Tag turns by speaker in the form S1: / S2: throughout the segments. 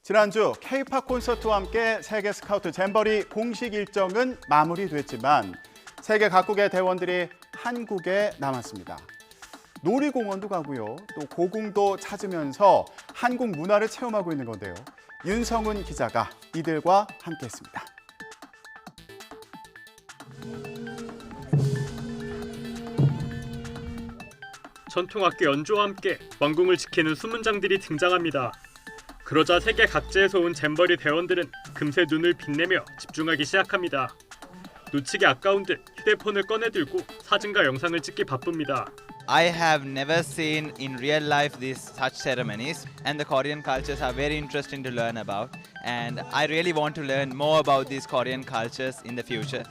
S1: 지난주 K-팝 콘서트와 함께 세계 스카우트 잼버리 공식 일정은 마무리됐지만 세계 각국의 대원들이 한국에 남았습니다. 놀이공원도 가고요. 또 고궁도 찾으면서 한국 문화를 체험하고 있는 건데요. 윤성훈 기자가 이들과 함께했습니다.
S2: 전통악기 연주와 함께 왕궁을 지키는 수문장들이 등장합니다. 그러자 세계 각지에서 온 잼버리 대원들은 금세 눈을 빛내며 집중하기 시작합니다. 놓치기 아까운 듯 휴대폰을 꺼내들고 사진과 영상을 찍기 바쁩니다.
S3: I have never seen in real life these such ceremonies, and the Korean cultures are very interesting to learn about, and I really want to learn more about these Korean cultures in the future.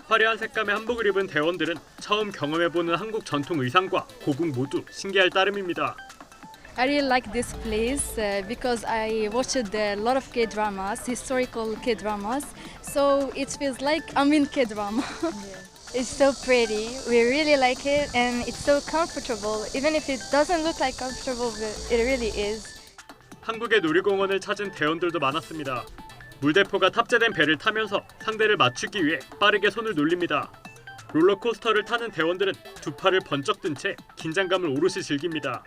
S2: 화려한 색감의 한복을 입은 대원들은 처음 경험해보는 한국 전통 의상과 고궁 모두 신기할 따름입니다.
S4: I really like this place because I watched a lot of K-dramas, historical K-dramas, so it feels like I'm in K-drama.
S5: It's so pretty. We really like it, and it's so comfortable. Even if it doesn't look like comfortable, but it really is.
S2: 한국의 놀이공원을 찾은 대원들도 많았습니다. 물대포가 탑재된 배를 타면서 상대를 맞추기 위해 빠르게 손을 놀립니다. 롤러코스터를 타는 대원들은 두 팔을 번쩍 든 채 긴장감을 오롯이 즐깁니다.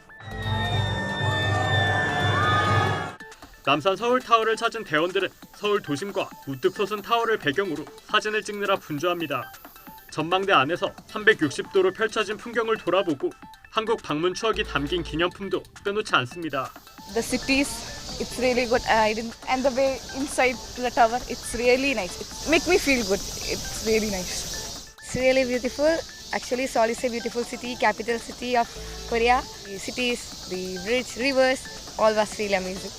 S2: 남산 서울타워를 찾은 대원들은 서울 도심과 우뚝 솟은 타워를 배경으로 사진을 찍느라 분주합니다. 전망대 안에서 360도로 펼쳐진 풍경을 돌아보고 한국 방문 추억이 담긴 기념품도 빼놓지 않습니다.
S6: The cities, it's really good, and the way inside the tower, it's really nice. It make me feel good. It's really nice.
S5: It's really beautiful. Actually, Seoul is a beautiful city, capital city of Korea. The cities, the bridge, rivers, all was really amazing.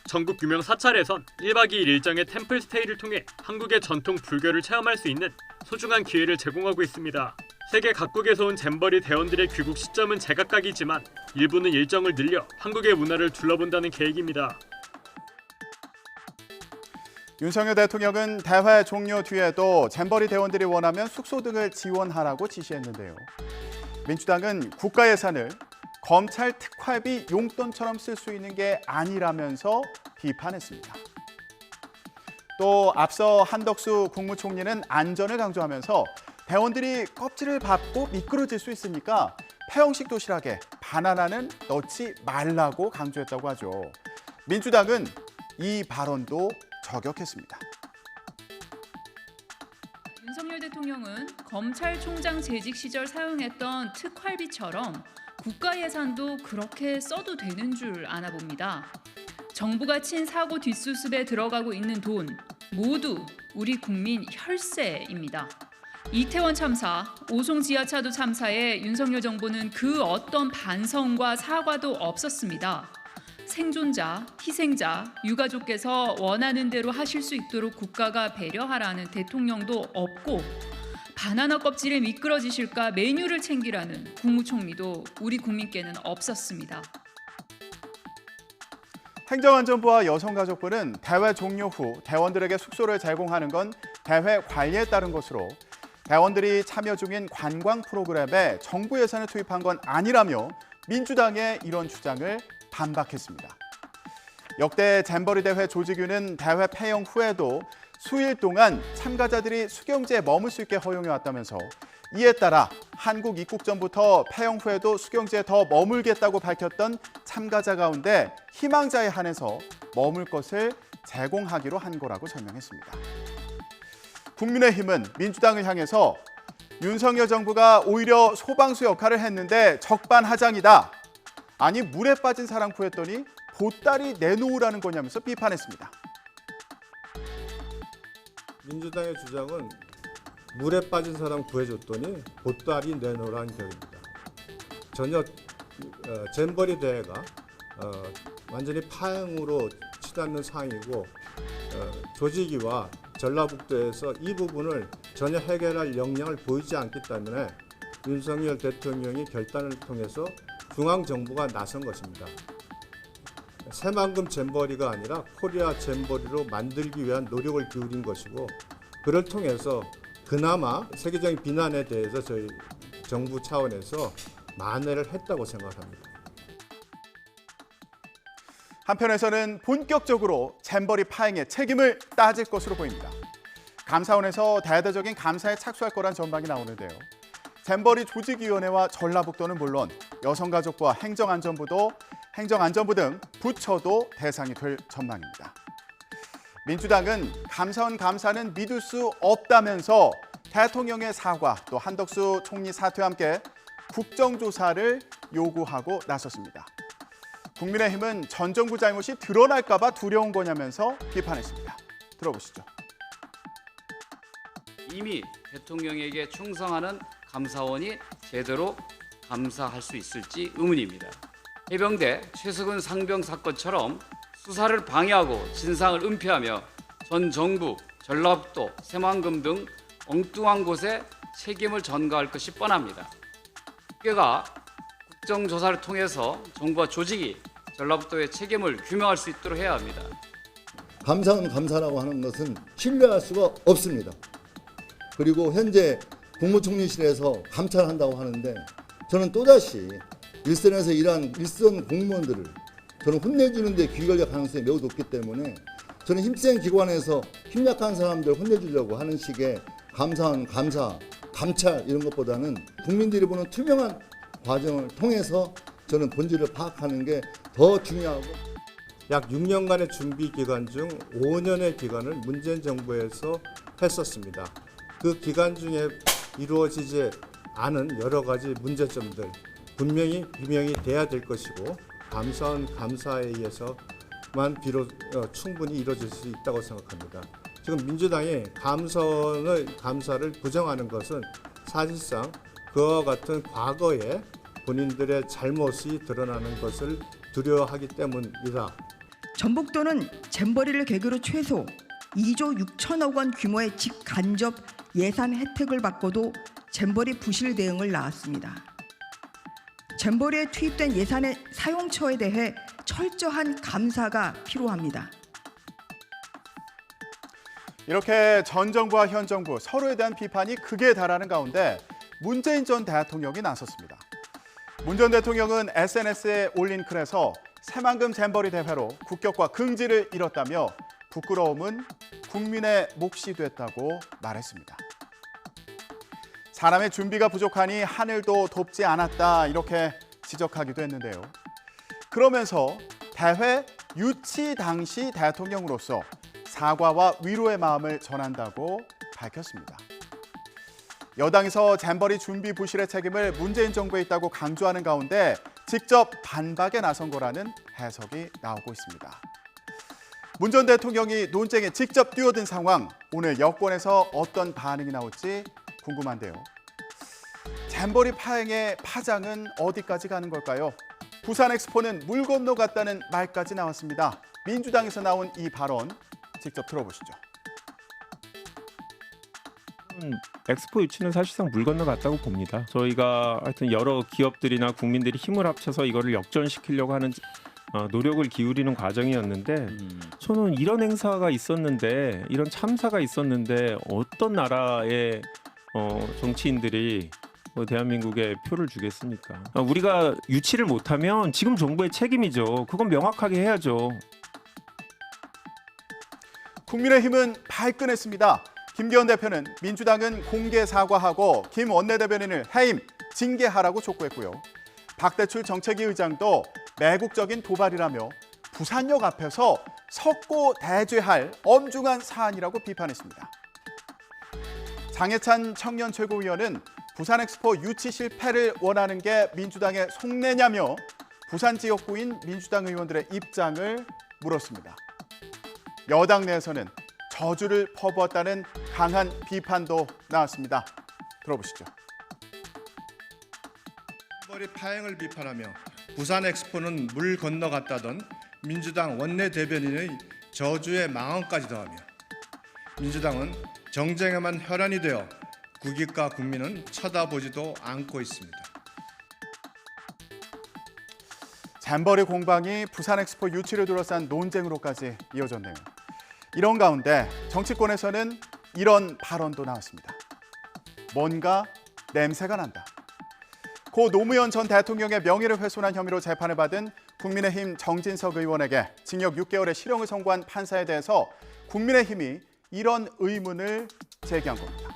S2: 전국 유명 사찰에선 1박 2일 일정의 템플스테이를 통해 한국의 전통 불교를 체험할 수 있는 소중한 기회를 제공하고 있습니다. 세계 각국에서 온 잼버리 대원들의 귀국 시점은 제각각이지만 일부는 일정을 늘려 한국의 문화를 둘러본다는 계획입니다.
S1: 윤석열 대통령은 대회 종료 뒤에도 잼버리 대원들이 원하면 숙소 등을 지원하라고 지시했는데요. 민주당은 국가 예산을 검찰 특활비 용돈처럼 쓸 수 있는 게 아니라면서 비판했습니다. 또 앞서 한덕수 국무총리는 안전을 강조하면서 대원들이 껍질을 밟고 미끄러질 수 있으니까 폐형식 도시락에 바나나는 넣지 말라고 강조했다고 하죠. 민주당은 이 발언도 저격했습니다.
S7: 윤석열 대통령은 검찰총장 재직 시절 사용했던 특활비처럼 국가 예산도 그렇게 써도 되는 줄 아나 봅니다. 정부가 친 사고 뒷수습에 들어가고 있는 돈 모두 우리 국민 혈세입니다. 이태원 참사, 오송 지하차도 참사에 윤석열 정부는 그 어떤 반성과 사과도 없었습니다. 생존자, 희생자, 유가족께서 원하는 대로 하실 수 있도록 국가가 배려하라는 대통령도 없고 바나나 껍질에 미끄러지실까 메뉴를 챙기라는 국무총리도 우리 국민께는 없었습니다.
S1: 행정안전부와 여성가족부는 대회 종료 후 대원들에게 숙소를 제공하는 건 대회 관리에 따른 것으로 대원들이 참여 중인 관광 프로그램에 정부 예산을 투입한 건 아니라며 민주당의 이런 주장을 반박했습니다. 역대 잼버리 대회 조직위는 대회 폐영 후에도 수일 동안 참가자들이 수경지에 머물 수 있게 허용해왔다면서 이에 따라 한국 입국 전부터 폐영 후에도 수경지에 더 머물겠다고 밝혔던 참가자 가운데 희망자에 한해서 머물 것을 제공하기로 한 거라고 설명했습니다. 국민의힘은 민주당을 향해서 윤석열 정부가 오히려 소방수 역할을 했는데 적반하장이다. 아니 물에 빠진 사람 구했더니 보따리 내놓으라는 거냐면서 비판했습니다.
S8: 민주당의 주장은 물에 빠진 사람 구해줬더니 보따리 내놓으라는 격입니다. 전혀 잼버리 대회가 완전히 파행으로 치닫는 상황이고 조직위와 전라북도에서 이 부분을 전혀 해결할 역량을 보이지 않기 때문에 윤석열 대통령이 결단을 통해서 중앙정부가 나선 것입니다. 새만금 잼버리가 아니라 코리아 잼버리로 만들기 위한 노력을 기울인 것이고 그를 통해서 그나마 세계적인 비난에 대해서 저희 정부 차원에서 만회를 했다고 생각합니다.
S1: 한편에서는 본격적으로 잼버리 파행의 책임을 따질 것으로 보입니다. 감사원에서 대대적인 감사에 착수할 거란 전망이 나오는데요. 잼버리 조직위원회와 전라북도는 물론 여성가족부와 행정안전부 등 부처도 대상이 될 전망입니다. 민주당은 감사원 감사는 믿을 수 없다면서 대통령의 사과, 또 한덕수 총리 사퇴와 함께 국정조사를 요구하고 나섰습니다. 국민의힘은 전 정부 잘못이 드러날까 봐 두려운 거냐면서 비판했습니다. 들어보시죠.
S9: 이미 대통령에게 충성하는 감사원이 제대로 감사할 수 있을지 의문입니다. 해병대 최석은 상병 사건처럼 수사를 방해하고 진상을 은폐하며 전 정부, 전라북도, 새만금 등 엉뚱한 곳에 책임을 전가할 것이 뻔합니다. 국회가 국정조사를 통해서 정부와 조직이 전라북도의 책임을 규명할 수 있도록 해야 합니다.
S10: 감사원 감사라고 하는 것은 신뢰할 수가 없습니다. 그리고 현재 국무총리실에서 감찰한다고 하는데 저는 또다시 일선에서 일한 일선 공무원들을 저는 혼내주는 데 귀걸릴 가능성이 매우 높기 때문에 저는 힘센 기관에서 힘약한 사람들 혼내주려고 하는 식의 감사원 감사, 감찰 이런 것보다는 국민들이 보는 투명한 과정을 통해서 저는 본질을 파악하는 게 더 중요하고
S8: 약 6년간의 준비 기간 중 5년의 기간을 문재인 정부에서 했었습니다. 그 기간 중에 이루어지지 않은 여러 가지 문제점들 분명히 규명이 돼야 될 것이고 감사원 감사에 의해서만 충분히 이루어질 수 있다고 생각합니다. 지금 민주당이 감사를 부정하는 것은 사실상 그와 같은 과거에 본인들의 잘못이 드러나는 것을 두려워하기 때문이다.
S11: 전북도는 잼버리를 계기로 최소 2조 6천억 원 규모의 직간접 예산 혜택을 받고도 잼버리 부실 대응을 낳았습니다. 잼버리에 투입된 예산의 사용처에 대해 철저한 감사가 필요합니다.
S1: 이렇게 전 정부와 현 정부 서로에 대한 비판이 극에 달하는 가운데 문재인 전 대통령이 나섰습니다. 문 전 대통령은 SNS에 올린 글에서 새만금 잼버리 대회로 국격과 긍지를 잃었다며 부끄러움은 국민의 몫이 됐다고 말했습니다. 사람의 준비가 부족하니 하늘도 돕지 않았다 이렇게 지적하기도 했는데요. 그러면서 대회 유치 당시 대통령으로서 사과와 위로의 마음을 전한다고 밝혔습니다. 여당에서 잼버리 준비 부실의 책임을 문재인 정부에 있다고 강조하는 가운데 직접 반박에 나선 거라는 해석이 나오고 있습니다. 문 전 대통령이 논쟁에 직접 뛰어든 상황, 오늘 여권에서 어떤 반응이 나올지 궁금한데요. 잼버리 파행의 파장은 어디까지 가는 걸까요? 부산 엑스포는 물 건너갔다는 말까지 나왔습니다. 민주당에서 나온 이 발언 직접 들어보시죠.
S12: 엑스포 유치는 사실상 물 건너갔다고 봅니다. 저희가 하여튼 여러 기업들이나 국민들이 힘을 합쳐서 이거를 역전시키려고 하는 노력을 기울이는 과정이었는데 저는 이런 행사가 있었는데 이런 참사가 있었는데 어떤 나라의 정치인들이 대한민국에 표를 주겠습니까? 우리가 유치를 못하면 지금 정부의 책임이죠. 그건 명확하게 해야죠.
S1: 국민의힘은 발끈했습니다. 김기현 대표는 민주당은 공개 사과하고 김 원내대변인을 해임, 징계하라고 촉구했고요. 박대출 정책위 의장도 매국적인 도발이라며 부산역 앞에서 석고 대죄할 엄중한 사안이라고 비판했습니다. 장해찬 청년 최고위원은 부산 엑스포 유치 실패를 원하는 게 민주당의 속내냐며 부산 지역구인 민주당 의원들의 입장을 물었습니다. 여당 내에서는 저주를 퍼부었다는 강한 비판도 나왔습니다. 들어보시죠.
S8: 잼버리 파행을 비판하며 부산 엑스포는 물 건너갔다던 민주당 원내대변인의 저주의 망언까지 더하며 민주당은 정쟁에만 혈안이 되어 국익과 국민은 쳐다보지도 않고 있습니다.
S1: 잼버리 공방이 부산 엑스포 유치를 둘러싼 논쟁으로까지 이어졌네요. 이런 가운데 정치권에서는 이런 발언도 나왔습니다. 뭔가 냄새가 난다. 고 노무현 전 대통령의 명예를 훼손한 혐의로 재판을 받은 국민의힘 정진석 의원에게 징역 6개월의 실형을 선고한 판사에 대해서 국민의힘이 이런 의문을 제기한 겁니다.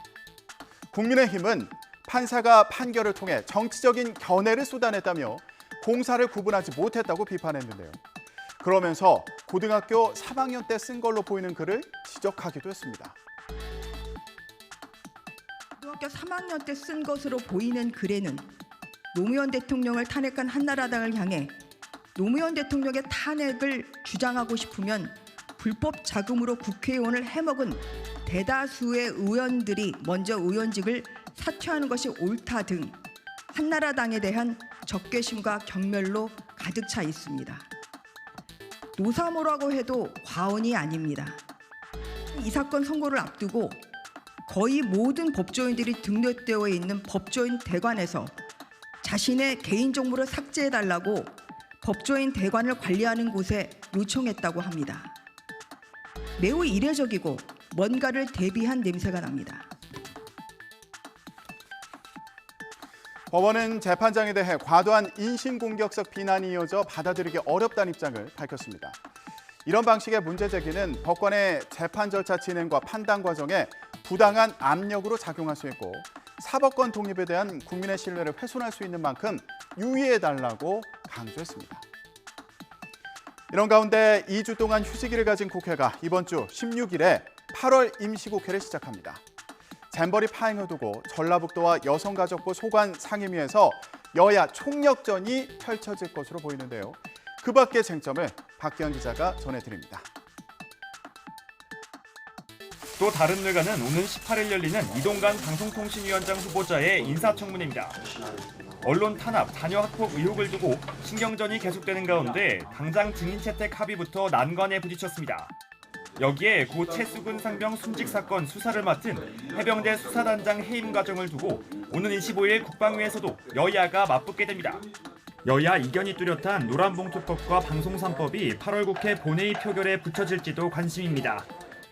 S1: 국민의힘은 판사가 판결을 통해 정치적인 견해를 쏟아냈다며 공사를 구분하지 못했다고 비판했는데요. 그러면서 고등학교 3학년 때 쓴 걸로 보이는 글을 지적하기도 했습니다.
S11: 고등학교 3학년 때 쓴 것으로 보이는 글에는 노무현 대통령을 탄핵한 한나라당을 향해 노무현 대통령의 탄핵을 주장하고 싶으면 불법 자금으로 국회의원을 해먹은 대다수의 의원들이 먼저 의원직을 사퇴하는 것이 옳다 등 한나라당에 대한 적개심과 경멸로 가득 차 있습니다. 노사모라고 해도 과언이 아닙니다. 이 사건 선고를 앞두고 거의 모든 법조인들이 등록되어 있는 법조인 대관에서 자신의 개인정보를 삭제해달라고 법조인 대관을 관리하는 곳에 요청했다고 합니다. 매우 이례적이고 뭔가를 대비한 냄새가 납니다.
S1: 법원은 재판장에 대해 과도한 인신공격적 비난이 이어져 받아들이기 어렵다는 입장을 밝혔습니다. 이런 방식의 문제 제기는 법관의 재판 절차 진행과 판단 과정에 부당한 압력으로 작용할 수 있고 사법권 독립에 대한 국민의 신뢰를 훼손할 수 있는 만큼 유의해달라고 강조했습니다. 이런 가운데 2주 동안 휴지기를 가진 국회가 이번 주 16일에 8월 임시국회를 시작합니다. 잼버리 파행을 두고 전라북도와 여성가족부 소관 상임위에서 여야 총력전이 펼쳐질 것으로 보이는데요. 그 밖의 쟁점을 박기영 기자가 전해드립니다.
S13: 또 다른 뇌관은 오는 18일 열리는 이동관 방송통신위원장 후보자의 인사청문회입니다. 언론 탄압, 자녀 학폭 의혹을 두고 신경전이 계속되는 가운데 당장 증인 채택 합의부터 난관에 부딪혔습니다. 여기에 고 최수근 상병 순직 사건 수사를 맡은 해병대 수사단장 해임 과정을 두고 오는 25일 국방위에서도 여야가 맞붙게 됩니다. 여야 이견이 뚜렷한 노란봉투법과 방송3법이 8월 국회 본회의 표결에 붙여질지도 관심입니다.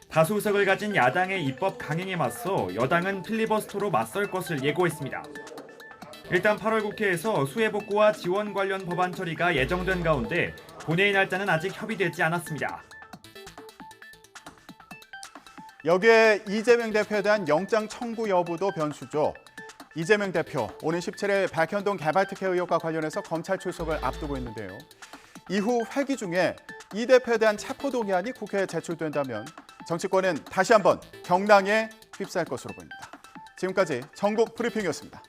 S13: 다수 의석을 가진 야당의 입법 강행에 맞서 여당은 필리버스터로 맞설 것을 예고했습니다. 일단 8월 국회에서 수해복구와 지원 관련 법안 처리가 예정된 가운데 본회의 날짜는 아직 협의되지 않았습니다.
S1: 여기에 이재명 대표에 대한 영장 청구 여부도 변수죠. 이재명 대표 오는 17일 백현동 개발특혜 의혹과 관련해서 검찰 출석을 앞두고 있는데요. 이후 회기 중에 이 대표에 대한 체포동의안이 국회에 제출된다면 정치권은 다시 한번 경랑에 휩싸일 것으로 보입니다. 지금까지 전국 브리핑이었습니다.